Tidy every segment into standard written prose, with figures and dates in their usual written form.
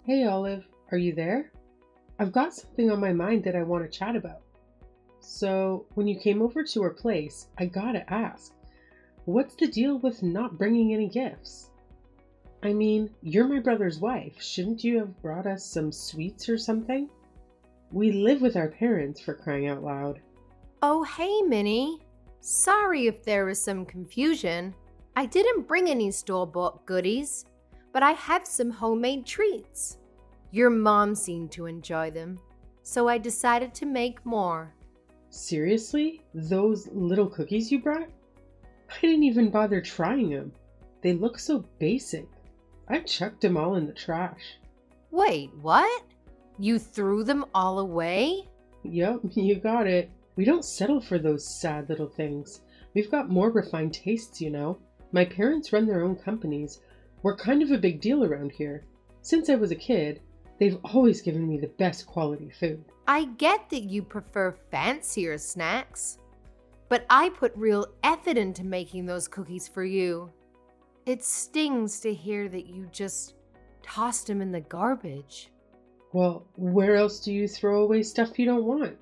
Hey Olive, are you there? I've got something on my mind that I want to chat about. So, when you came over to our place, I gotta ask, what's the deal with not bringing any gifts? I mean, you're my brother's wife. Shouldn't you have brought us some sweets or something? We live with our parents, for crying out loud. Oh, hey, Minnie. Sorry if there was some confusion. I didn't bring any store-bought goodies, but I have some homemade treats. Your mom seemed to enjoy them, so I decided to make more. Seriously? Those little cookies you brought? I didn't even bother trying them. They look so basic. I chucked them all in the trash. Wait, what? You threw them all away? Yup, you got it. We don't settle for those sad little things. We've got more refined tastes, you know. My parents run their own companies. We're kind of a big deal around here. Since I was a kid, they've always given me the best quality food. I get that you prefer fancier snacks, but I put real effort into making those cookies for you. It stings to hear that you just tossed them in the garbage. Well, where else do you throw away stuff you don't want?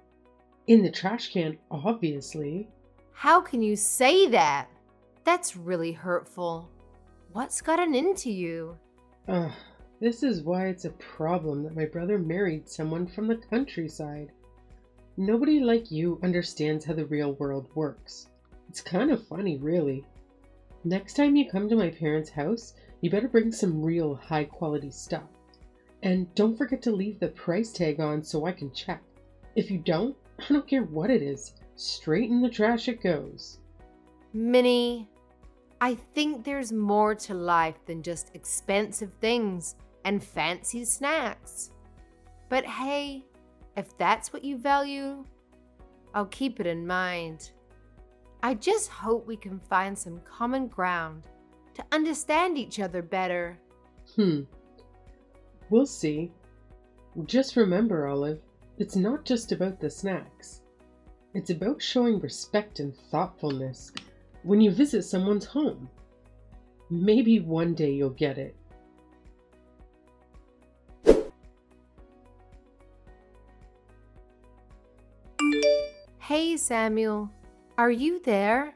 In the trash can, obviously. How can you say that? That's really hurtful. What's gotten into you? Ugh, this is why it's a problem that my brother married someone from the countryside. Nobody like you understands how the real world works. It's kind of funny, really. Next time you come to my parents' house, you better bring some real high quality stuff. And don't forget to leave the price tag on so I can check. If you don't, I don't care what it is. Straight in the trash it goes. Minnie, I think there's more to life than just expensive things and fancy snacks. But hey, if that's what you value, I'll keep it in mind. I just hope we can find some common ground to understand each other better. We'll see. Just remember, Olive, it's not just about the snacks. It's about showing respect and thoughtfulness when you visit someone's home. Maybe one day you'll get it. Hey, Samuel, are you there?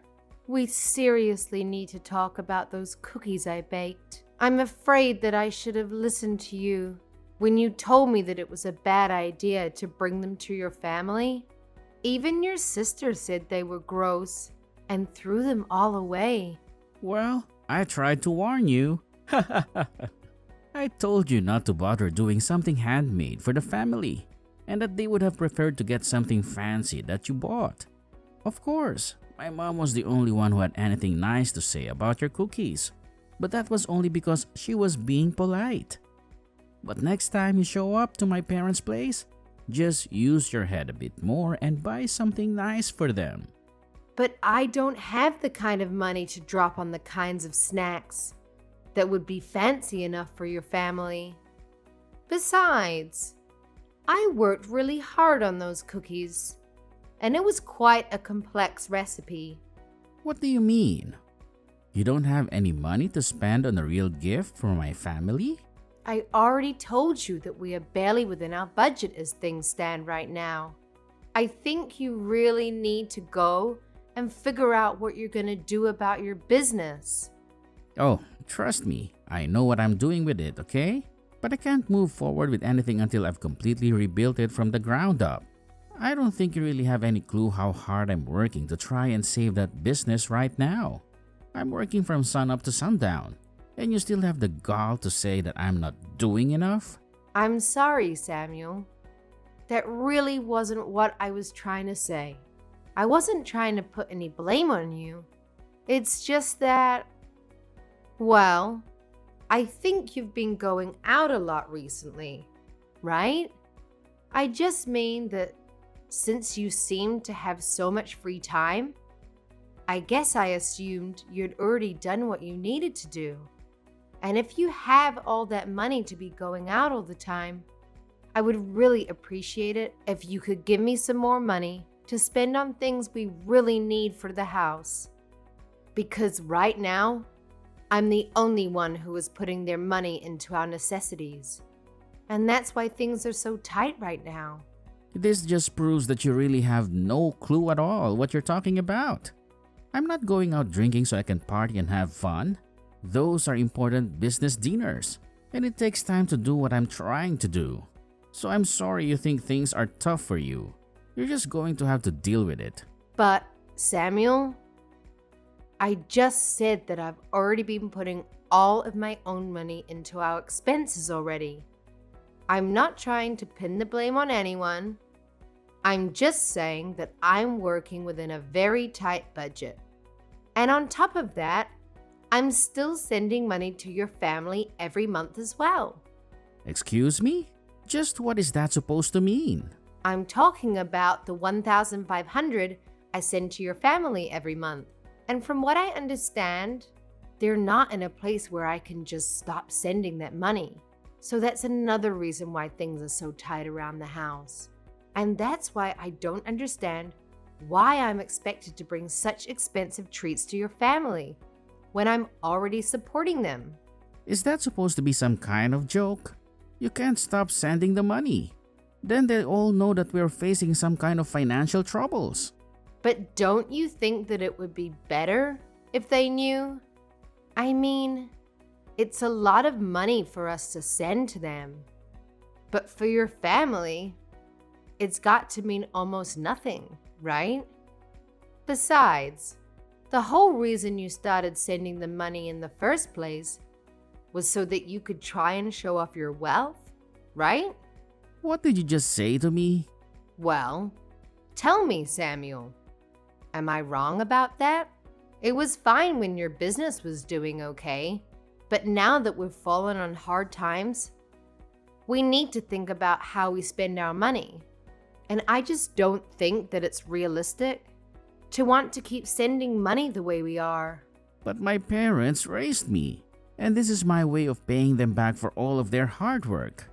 We seriously need to talk about those cookies I baked. I'm afraid that I should have listened to you when you told me that it was a bad idea to bring them to your family. Even your sister said they were gross and threw them all away. Well, I tried to warn you. I told you not to bother doing something handmade for the family, and that they would have preferred to get something fancy that you bought. Of course, my mom was the only one who had anything nice to say about your cookies, but that was only because she was being polite. But next time you show up to my parents' place, just use your head a bit more and buy something nice for them. But I don't have the kind of money to drop on the kinds of snacks that would be fancy enough for your family. Besides, I worked really hard on those cookies, and it was quite a complex recipe. What do you mean? You don't have any money to spend on a real gift for my family? I already told you that we are barely within our budget as things stand right now. I think you really need to go and figure out what you're going to do about your business. Oh, trust me, I know what I'm doing with it, okay? But I can't move forward with anything until I've completely rebuilt it from the ground up. I don't think you really have any clue how hard I'm working to try and save that business right now. I'm working from sunup to sundown, and you still have the gall to say that I'm not doing enough? I'm sorry, Samuel. That really wasn't what I was trying to say. I wasn't trying to put any blame on you. It's just that, well, I think you've been going out a lot recently, right? I just mean that since you seem to have so much free time, I guess I assumed you'd already done what you needed to do. And if you have all that money to be going out all the time, I would really appreciate it if you could give me some more money to spend on things we really need for the house. Because right now, I'm the only one who is putting their money into our necessities. And that's why things are so tight right now. This just proves that you really have no clue at all what you're talking about. I'm not going out drinking so I can party and have fun. Those are important business dinners, and it takes time to do what I'm trying to do. So I'm sorry you think things are tough for you. You're just going to have to deal with it. But, Samuel, I just said that I've already been putting all of my own money into our expenses already. I'm not trying to pin the blame on anyone. I'm just saying that I'm working within a very tight budget. And on top of that, I'm still sending money to your family every month as well. Excuse me? Just what is that supposed to mean? I'm talking about the $1,500 I send to your family every month. And from what I understand, they're not in a place where I can just stop sending that money. So that's another reason why things are so tight around the house. And that's why I don't understand why I'm expected to bring such expensive treats to your family when I'm already supporting them. Is that supposed to be some kind of joke? You can't stop sending the money. Then they all know that we're facing some kind of financial troubles. But don't you think that it would be better if they knew? I mean, it's a lot of money for us to send to them. But for your family, it's got to mean almost nothing, right? Besides, the whole reason you started sending the money in the first place was so that you could try and show off your wealth, right? What did you just say to me? Well, tell me, Samuel. Am I wrong about that? It was fine when your business was doing okay, but now that we've fallen on hard times, we need to think about how we spend our money. And I just don't think that it's realistic to want to keep sending money the way we are. But my parents raised me, and this is my way of paying them back for all of their hard work.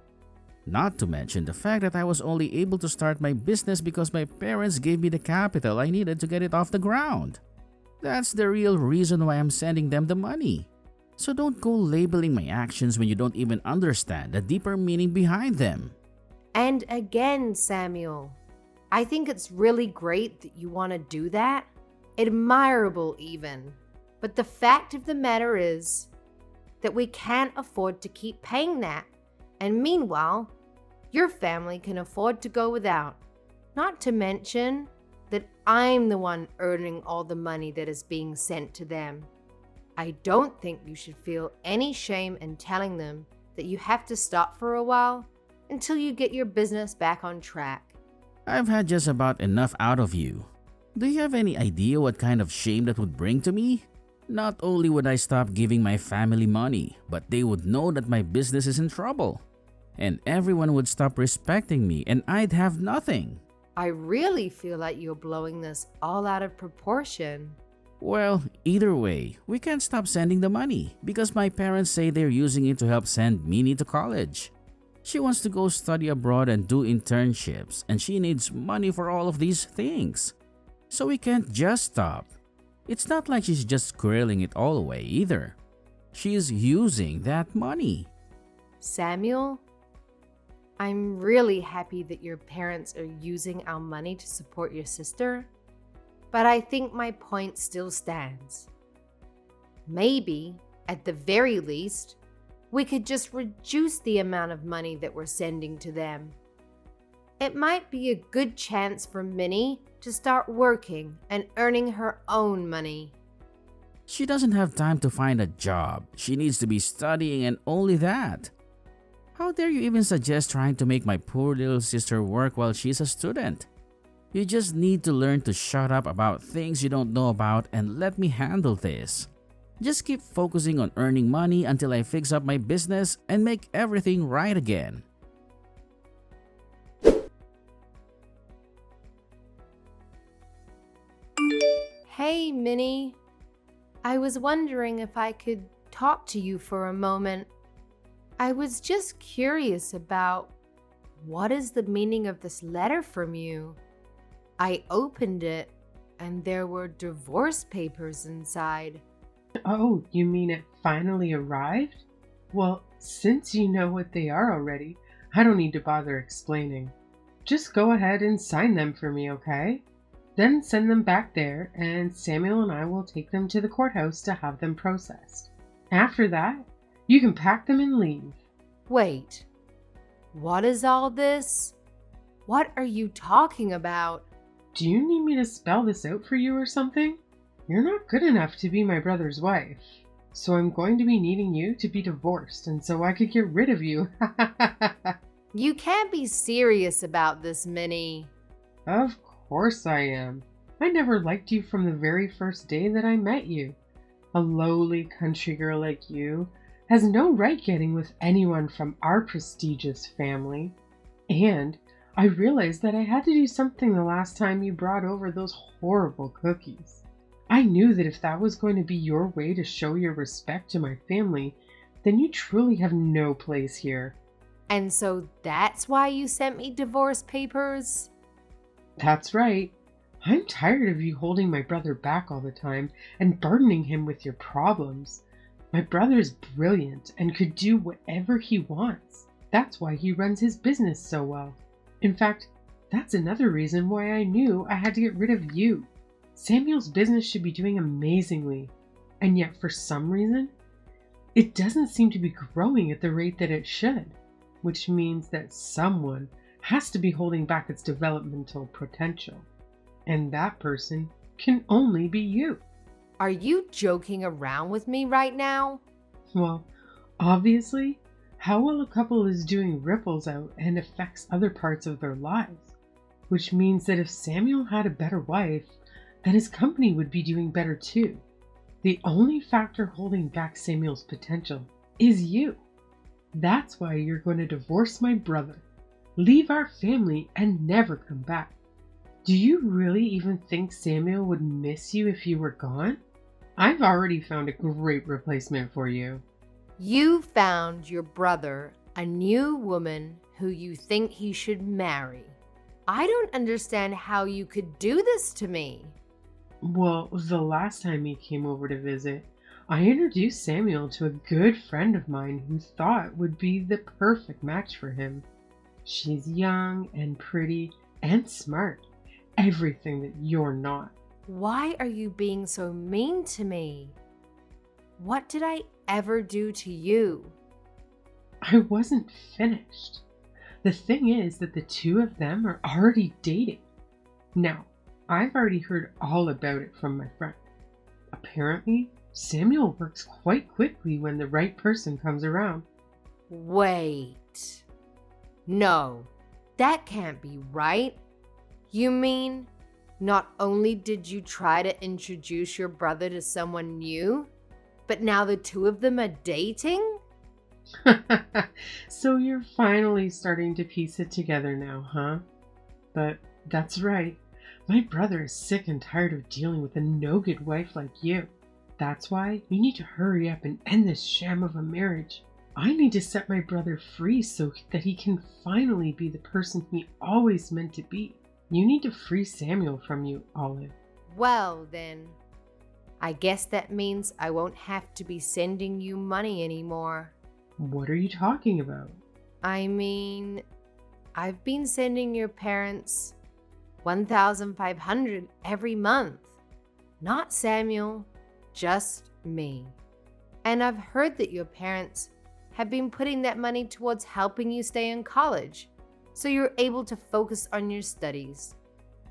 Not to mention the fact that I was only able to start my business because my parents gave me the capital I needed to get it off the ground. That's the real reason why I'm sending them the money. So don't go labeling my actions when you don't even understand the deeper meaning behind them. And again, Samuel, I think it's really great that you want to do that. Admirable even. But the fact of the matter is that we can't afford to keep paying that. And meanwhile, your family can afford to go without. Not to mention that I'm the one earning all the money that is being sent to them. I don't think you should feel any shame in telling them that you have to stop for a while until you get your business back on track. I've had just about enough out of you. Do you have any idea what kind of shame that would bring to me? Not only would I stop giving my family money, but they would know that my business is in trouble. And everyone would stop respecting me and I'd have nothing. I really feel like you're blowing this all out of proportion. Well, either way, we can't stop sending the money because my parents say they're using it to help send Minnie to college. She wants to go study abroad and do internships, and she needs money for all of these things. So we can't just stop. It's not like she's just squirreling it all away either. She's using that money. Samuel, I'm really happy that your parents are using our money to support your sister, but I think my point still stands. Maybe, at the very least, we could just reduce the amount of money that we're sending to them. It might be a good chance for Minnie to start working and earning her own money. She doesn't have time to find a job. She needs to be studying and only that. How dare you even suggest trying to make my poor little sister work while she's a student? You just need to learn to shut up about things you don't know about and let me handle this. Just keep focusing on earning money until I fix up my business and make everything right again. Hey, Minnie. I was wondering if I could talk to you for a moment. I was just curious about what is the meaning of this letter from you? I opened it and there were divorce papers inside. Oh, you mean it finally arrived? Well, since you know what they are already, I don't need to bother explaining. Just go ahead and sign them for me, okay? Then send them back there, and Samuel and I will take them to the courthouse to have them processed. After that, you can pack them and leave. Wait, what is all this? What are you talking about? Do you need me to spell this out for you or something? You're not good enough to be my brother's wife, so I'm going to be needing you to be divorced, and so I could get rid of you. You can't be serious about this, Minnie. Of course I am. I never liked you from the very first day that I met you. A lowly country girl like you has no right getting with anyone from our prestigious family. And I realized that I had to do something the last time you brought over those horrible cookies. I knew that if that was going to be your way to show your respect to my family, then you truly have no place here. And so that's why you sent me divorce papers? That's right. I'm tired of you holding my brother back all the time and burdening him with your problems. My brother is brilliant and could do whatever he wants. That's why he runs his business so well. In fact, that's another reason why I knew I had to get rid of you. Samuel's business should be doing amazingly, and yet for some reason, it doesn't seem to be growing at the rate that it should, which means that someone has to be holding back its developmental potential. And that person can only be you. Are you joking around with me right now? Well, obviously, how well a couple is doing ripples out and affects other parts of their lives, which means that if Samuel had a better wife, then his company would be doing better too. The only factor holding back Samuel's potential is you. That's why you're going to divorce my brother, leave our family, and never come back. Do you really even think Samuel would miss you if you were gone? I've already found a great replacement for you. You found your brother a new woman who you think he should marry. I don't understand how you could do this to me. Well, the last time he came over to visit, I introduced Samuel to a good friend of mine who thought would be the perfect match for him. She's young and pretty and smart, everything that you're not. Why are you being so mean to me? What did I ever do to you? I wasn't finished. The thing is that the two of them are already dating. Now, I've already heard all about it from my friend. Apparently, Samuel works quite quickly when the right person comes around. Wait. No, that can't be right. You mean, not only did you try to introduce your brother to someone new, but now the two of them are dating? So you're finally starting to piece it together now, huh? But that's right. My brother is sick and tired of dealing with a no-good wife like you. That's why you need to hurry up and end this sham of a marriage. I need to set my brother free so that he can finally be the person he always meant to be. You need to free Samuel from you, Olive. Well, then, I guess that means I won't have to be sending you money anymore. What are you talking about? I mean, I've been sending your parents $1,500 every month. Not Samuel, just me. And I've heard that your parents have been putting that money towards helping you stay in college, so you're able to focus on your studies.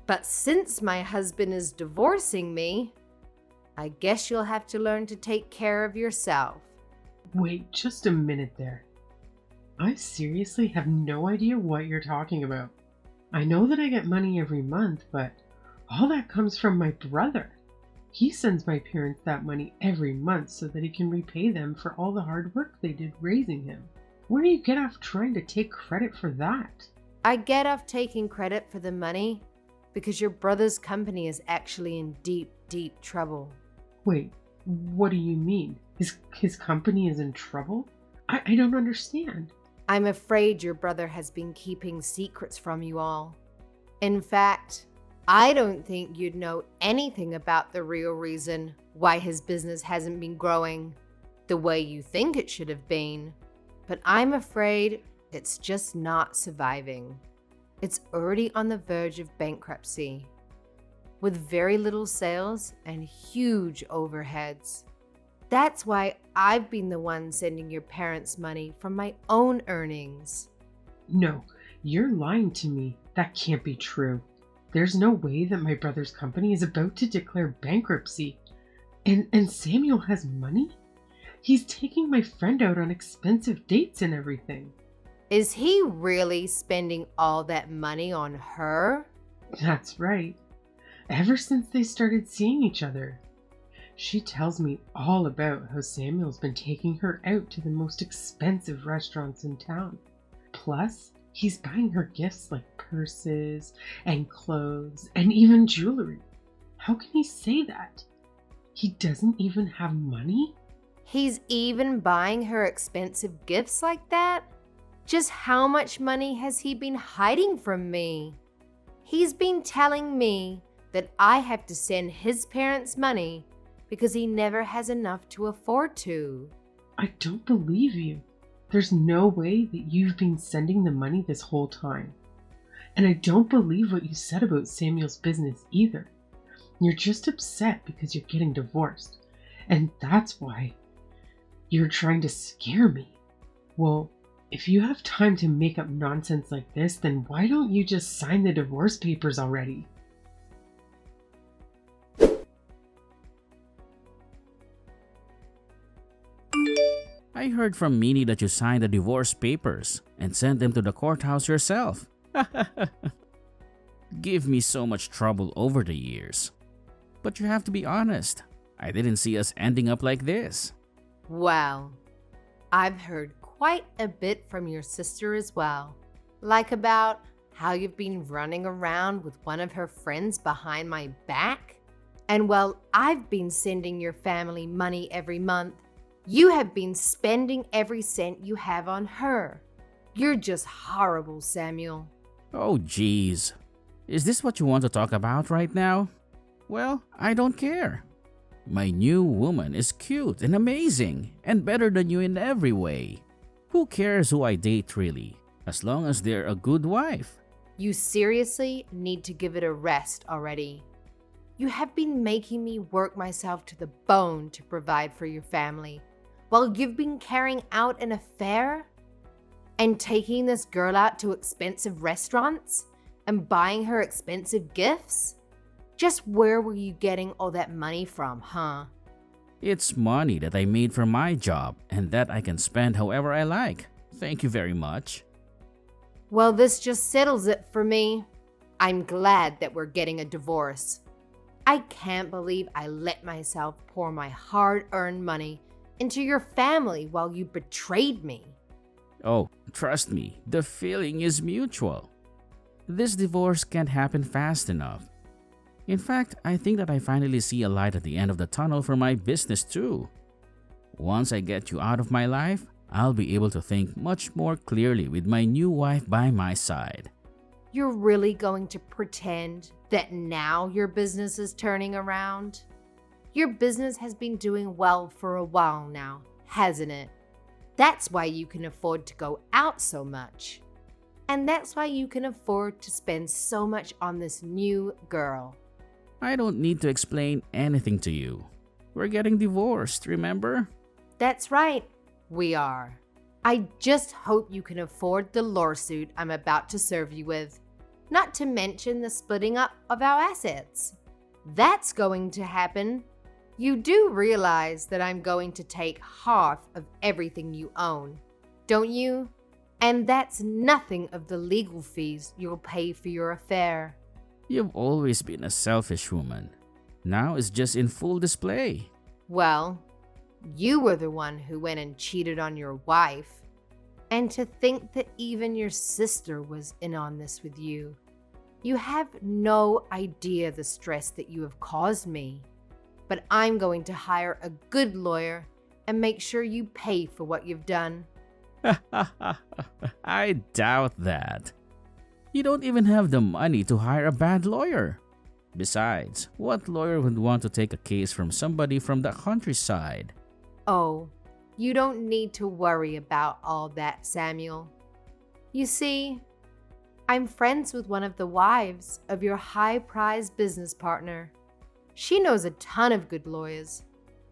But since my husband is divorcing me, I guess you'll have to learn to take care of yourself. Wait just a minute there. I seriously have no idea what you're talking about. I know that I get money every month, but all that comes from my brother. He sends my parents that money every month so that he can repay them for all the hard work they did raising him. Where do you get off trying to take credit for that? I get off taking credit for the money because your brother's company is actually in deep, deep trouble. Wait, what do you mean? His company is in trouble? I don't understand. I'm afraid your brother has been keeping secrets from you all. In fact, I don't think you'd know anything about the real reason why his business hasn't been growing the way you think it should have been. But I'm afraid It's just not surviving. It's already on the verge of bankruptcy, with very little sales and huge overheads. That's why I've been the one sending your parents money from my own earnings. No, you're lying to me. That can't be true. There's no way that my brother's company is about to declare bankruptcy. And Samuel has money? He's taking my friend out on expensive dates and everything. Is he really spending all that money on her? That's right. Ever since they started seeing each other. She tells me all about how Samuel's been taking her out to the most expensive restaurants in town. Plus, he's buying her gifts like purses and clothes and even jewelry. How can he say that? He doesn't even have money? He's even buying her expensive gifts like that? Just how much money has he been hiding from me? He's been telling me that I have to send his parents money because he never has enough to afford to. I don't believe you. There's no way that you've been sending the money this whole time. And I don't believe what you said about Samuel's business either. You're just upset because you're getting divorced. And that's why you're trying to scare me. Well, if you have time to make up nonsense like this, then why don't you just sign the divorce papers already? I heard from Minnie that you signed the divorce papers and sent them to the courthouse yourself. Give me so much trouble over the years. But you have to be honest. I didn't see us ending up like this. Well, I've heard quite a bit from your sister as well. Like about how you've been running around with one of her friends behind my back. And while I've been sending your family money every month, you have been spending every cent you have on her. You're just horrible, Samuel. Oh geez. Is this what you want to talk about right now? Well, I don't care. My new woman is cute and amazing and better than you in every way. Who cares who I date really, as long as they're a good wife? You seriously need to give it a rest already. You have been making me work myself to the bone to provide for your family, while you've been carrying out an affair and taking this girl out to expensive restaurants and buying her expensive gifts? Just where were you getting all that money from, huh? It's money that I made from my job and that I can spend however I like. Thank you very much. Well, this just settles it for me. I'm glad that we're getting a divorce. I can't believe I let myself pour my hard-earned money into your family while you betrayed me. Oh, trust me, the feeling is mutual. This divorce can't happen fast enough. In fact, I think that I finally see a light at the end of the tunnel for my business too. Once I get you out of my life, I'll be able to think much more clearly with my new wife by my side. You're really going to pretend that now your business is turning around? Your business has been doing well for a while now, hasn't it? That's why you can afford to go out so much. And that's why you can afford to spend so much on this new girl. I don't need to explain anything to you. We're getting divorced, remember? That's right, we are. I just hope you can afford the lawsuit I'm about to serve you with. Not to mention the splitting up of our assets. That's going to happen. You do realize that I'm going to take half of everything you own, don't you? And that's nothing of the legal fees you'll pay for your affair. You've always been a selfish woman. Now it's just in full display. Well, you were the one who went and cheated on your wife. And to think that even your sister was in on this with you. You have no idea the stress that you have caused me. But I'm going to hire a good lawyer and make sure you pay for what you've done. I doubt that. You don't even have the money to hire a bad lawyer. Besides, what lawyer would want to take a case from somebody from the countryside? Oh, you don't need to worry about all that, Samuel. You see, I'm friends with one of the wives of your high-priced business partner. She knows a ton of good lawyers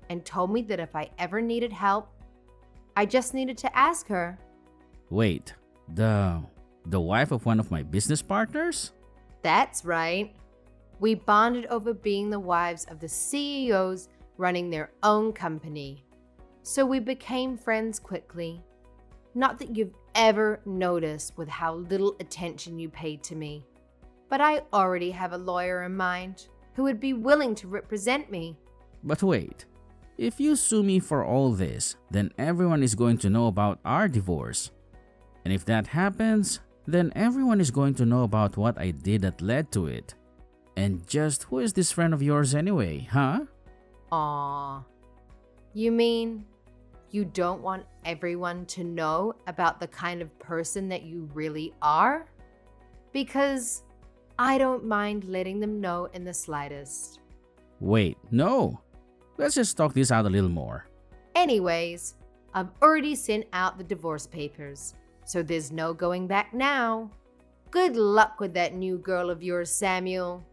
and told me that if I ever needed help, I just needed to ask her. Wait, the wife of one of my business partners? That's right. We bonded over being the wives of the CEOs running their own company. So we became friends quickly. Not that you've ever noticed with how little attention you paid to me, but I already have a lawyer in mind who would be willing to represent me. But wait, if you sue me for all this, then everyone is going to know about our divorce. And if that happens, then everyone is going to know about what I did that led to it. And just who is this friend of yours anyway, huh? Aw. You mean you don't want everyone to know about the kind of person that you really are? Because I don't mind letting them know in the slightest. Wait, no. Let's just talk this out a little more. Anyways, I've already sent out the divorce papers, so there's no going back now. Good luck with that new girl of yours, Samuel.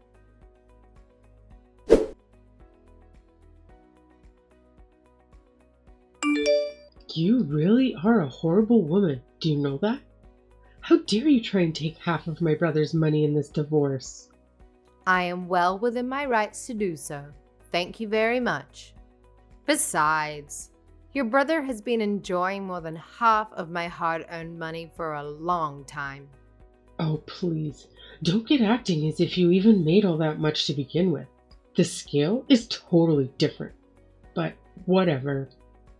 You really are a horrible woman. Do you know that? How dare you try and take half of my brother's money in this divorce? I am well within my rights to do so. Thank you very much. Besides, your brother has been enjoying more than half of my hard-earned money for a long time. Oh, please, don't get acting as if you even made all that much to begin with. The scale is totally different. But whatever.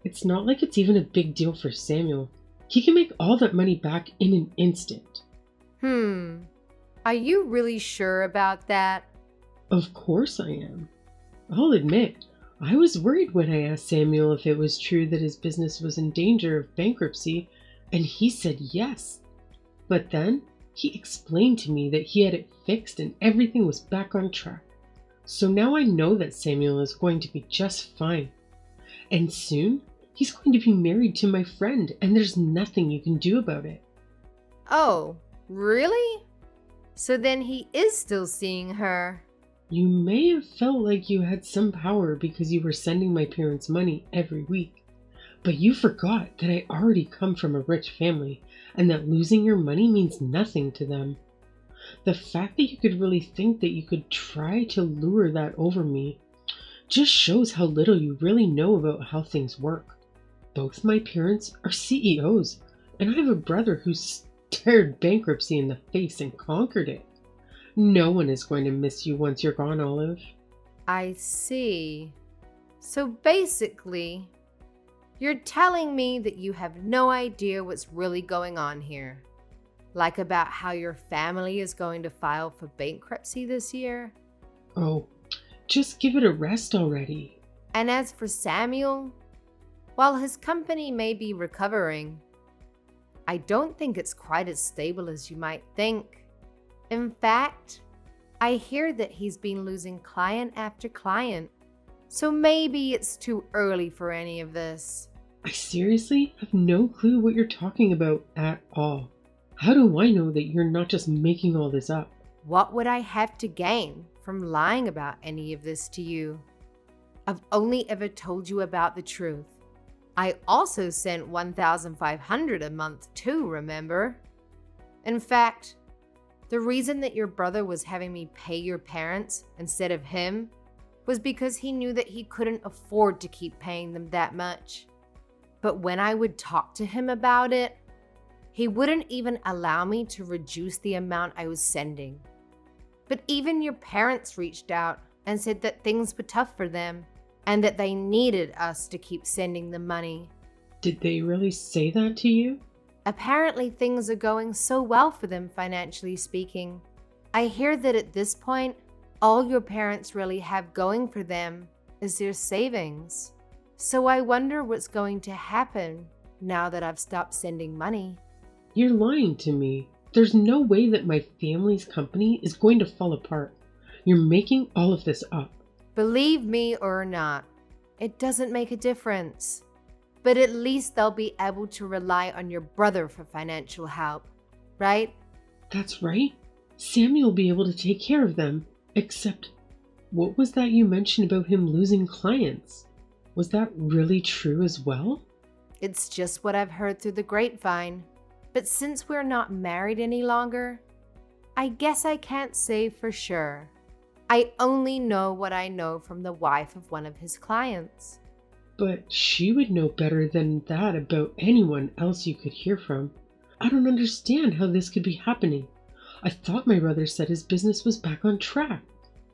It's not like it's even a big deal for Samuel. He can make all that money back in an instant. Are you really sure about that? Of course I am. I'll admit, I was worried when I asked Samuel if it was true that his business was in danger of bankruptcy, and he said yes. But then he explained to me that he had it fixed and everything was back on track. So now I know that Samuel is going to be just fine. And soon, he's going to be married to my friend, and there's nothing you can do about it. Oh, really? So then he is still seeing her. You may have felt like you had some power because you were sending my parents money every week, but you forgot that I already come from a rich family and that losing your money means nothing to them. The fact that you could really think that you could try to lure that over me just shows how little you really know about how things work. Both my parents are CEOs, and I have a brother who stared bankruptcy in the face and conquered it. No one is going to miss you once you're gone, Olive. I see. So basically, you're telling me that you have no idea what's really going on here. Like about how your family is going to file for bankruptcy this year? Oh, just give it a rest already. And as for Samuel, while his company may be recovering, I don't think it's quite as stable as you might think. In fact, I hear that he's been losing client after client, so maybe it's too early for any of this. I seriously have no clue what you're talking about at all. How do I know that you're not just making all this up? What would I have to gain from lying about any of this to you? I've only ever told you about the truth. I also sent $1,500 a month too, remember? In fact, the reason that your brother was having me pay your parents instead of him was because he knew that he couldn't afford to keep paying them that much. But when I would talk to him about it, he wouldn't even allow me to reduce the amount I was sending. But even your parents reached out and said that things were tough for them and that they needed us to keep sending the money. Did they really say that to you? Apparently things are going so well for them financially speaking. I hear that at this point, all your parents really have going for them is their savings. So I wonder what's going to happen now that I've stopped sending money. You're lying to me. There's no way that my family's company is going to fall apart. You're making all of this up. Believe me or not, it doesn't make a difference. But at least they'll be able to rely on your brother for financial help. right? That's right. Samuel will be able to take care of them. Except, what was that you mentioned about him losing clients? Was that really true as well? It's just what I've heard through the grapevine. But since we're not married any longer, I guess I can't say for sure. I only know what I know from the wife of one of his clients. But she would know better than that about anyone else you could hear from. I don't understand how this could be happening. I thought my brother said his business was back on track.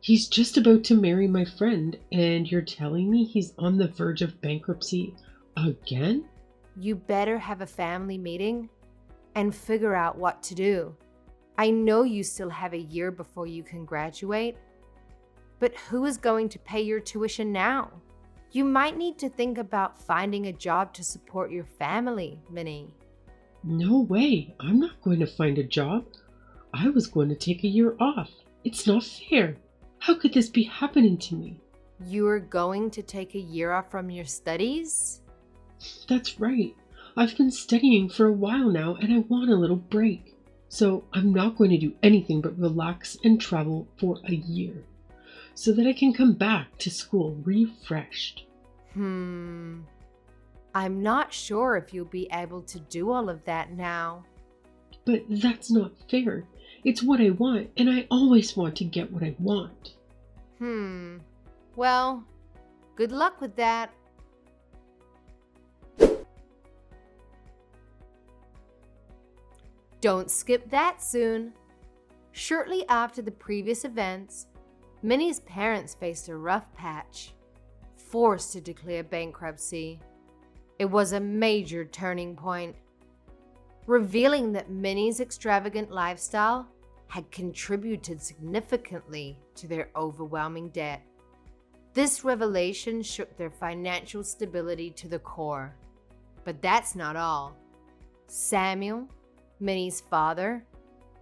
He's just about to marry my friend, and you're telling me he's on the verge of bankruptcy again? You better have a family meeting and figure out what to do. I know you still have a year before you can graduate, but who is going to pay your tuition now? You might need to think about finding a job to support your family, Minnie. No way. I'm not going to find a job. I was going to take a year off. It's not fair. How could this be happening to me? You are going to take a year off from your studies? That's right. I've been studying for a while now and I want a little break. So I'm not going to do anything but relax and travel for a year, so that I can come back to school refreshed. I'm not sure if you'll be able to do all of that now. But that's not fair. It's what I want, and I always want to get what I want. Well, good luck with that. Don't skip that soon. Shortly after the previous events, Minnie's parents faced a rough patch, forced to declare bankruptcy. It was a major turning point, revealing that Minnie's extravagant lifestyle had contributed significantly to their overwhelming debt. This revelation shook their financial stability to the core. But that's not all. Samuel, Minnie's father,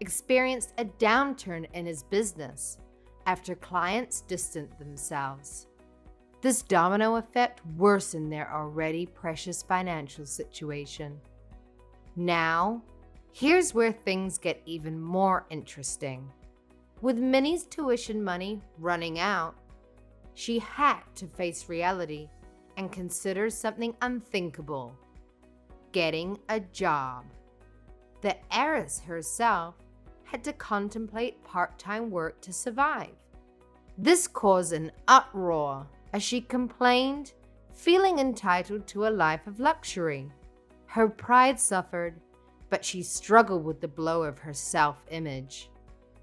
experienced a downturn in his business after clients distanced themselves. This domino effect worsened their already precious financial situation. Now, here's where things get even more interesting. With Minnie's tuition money running out, she had to face reality and consider something unthinkable: getting a job. The heiress herself had to contemplate part-time work to survive. This caused an uproar as she complained, feeling entitled to a life of luxury. Her pride suffered, but she struggled with the blow of her self-image.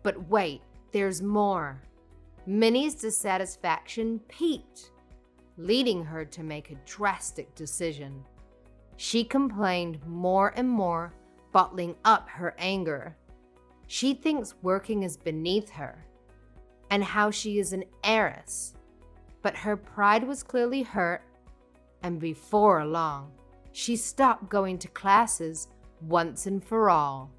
But wait, there's more. Minnie's dissatisfaction peaked, leading her to make a drastic decision. She complained more and more, bottling up her anger. She thinks working is beneath her and how she is an heiress. But her pride was clearly hurt, and before long, she stopped going to classes once and for all.